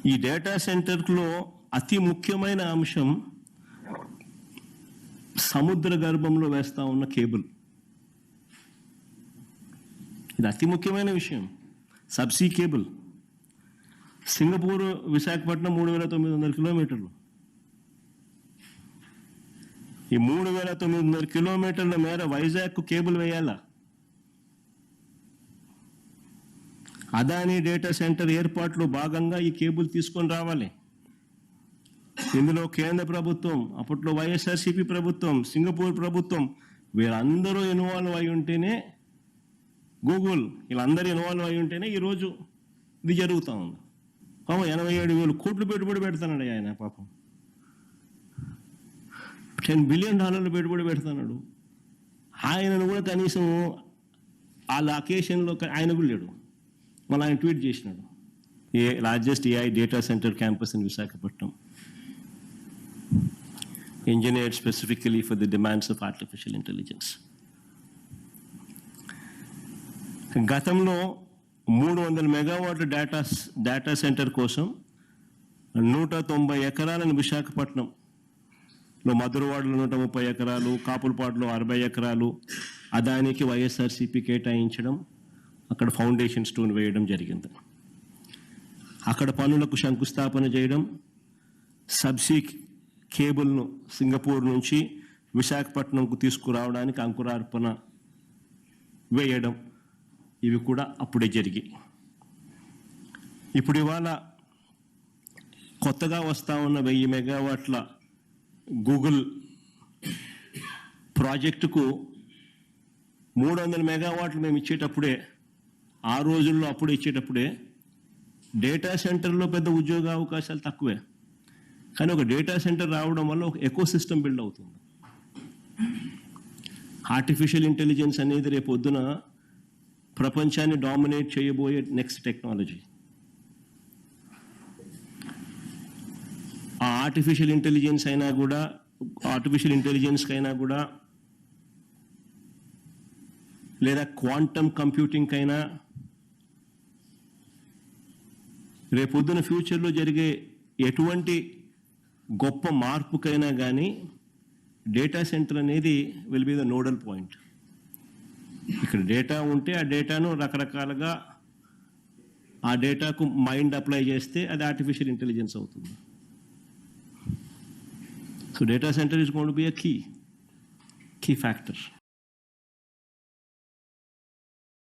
ఈ డేటా సెంటర్లో అతి ముఖ్యమైన అంశం సముద్ర గర్భంలో వేస్తా ఉన్న కేబుల్. ఇది అతి ముఖ్యమైన విషయం. Subsea cable. సింగపూర్ విశాఖపట్నం 3,900 కిలోమీటర్లు. ఈ 3,900 కిలోమీటర్ల మేర వైజాగ్ కేబుల్ వేయాలా? అదానీ డేటా సెంటర్ ఏర్పాటులో భాగంగా ఈ కేబుల్ తీసుకొని రావాలి. ఇందులో కేంద్ర ప్రభుత్వం, అప్పట్లో వైఎస్ఆర్సీపీ ప్రభుత్వం, సింగపూర్ ప్రభుత్వం వీళ్ళందరూ ఇన్వాల్వ్ అయి ఉంటేనే, గూగుల్ వీళ్ళందరూ ఇన్వాల్వ్ అయి ఉంటేనే ఈరోజు ఇది జరుగుతూ ఉంది. పాపం 87,000 కోట్లు పెట్టుబడి పెడతాడు ఆయన. పాపం $10 బిలియన్ పెట్టుబడి పెడతాడు. ఆయనను కూడా కనీసం ఆ లొకేషన్లో ఆయన కూడా లేడు. మళ్ళీ ఆయన ట్వీట్ చేసినాడు, largest AI data centre campus in Visakhapatnam, engineered specifically for the demands of artificial intelligence. గతంలో 300 మెగావాట్ల డేటా సెంటర్ కోసం 190 ఎకరాలను విశాఖపట్నంలో, మధురవాడలో 130 ఎకరాలు, కాపులపాడులో 60 ఎకరాలు అదానికి వైఎస్ఆర్సీపీ కేటాయించడం, అక్కడ ఫౌండేషన్ స్టోన్ వేయడం జరిగింది. అక్కడ పనులకు శంకుస్థాపన చేయడం, సబ్సీ కేబుల్ను సింగపూర్ నుంచి విశాఖపట్నంకు తీసుకురావడానికి అంకురార్పణ వేయడం, ఇవి కూడా అప్పుడే జరిగాయి. ఇప్పుడు ఇవాళ కొత్తగా వస్తూ ఉన్న 1000 మెగావాట్ల గూగుల్ ప్రాజెక్టుకు 300 మెగావాట్లు మేము ఇచ్చేటప్పుడే, ఆ రోజుల్లో అప్పుడు ఇచ్చేటప్పుడే డేటా సెంటర్లో పెద్ద ఉద్యోగ అవకాశాలు తక్కువే. కానీ ఒక డేటా సెంటర్ రావడం వల్ల ఒక ఎకో సిస్టమ్ బిల్డ్ అవుతుంది. ఆర్టిఫిషియల్ ఇంటెలిజెన్స్ అనేది రేపు పొద్దున ప్రపంచాన్ని డామినేట్ చేయబోయే నెక్స్ట్ టెక్నాలజీ. ఆ ఆర్టిఫిషియల్ ఇంటెలిజెన్స్ అయినా కూడా లేదా క్వాంటమ్ కంప్యూటింగ్ అయినా, రేపొద్దున ఫ్యూచర్లో జరిగే ఎటువంటి గొప్ప మార్పుకైనా కానీ డేటా సెంటర్ అనేది will be the nodal point. ఇక్కడ డేటా ఉంటే ఆ డేటాను రకరకాలుగా ఆ డేటాకు మైండ్ అప్లై చేస్తే అది ఆర్టిఫిషియల్ ఇంటెలిజెన్స్ అవుతుంది. So data centre is going to be a key factor.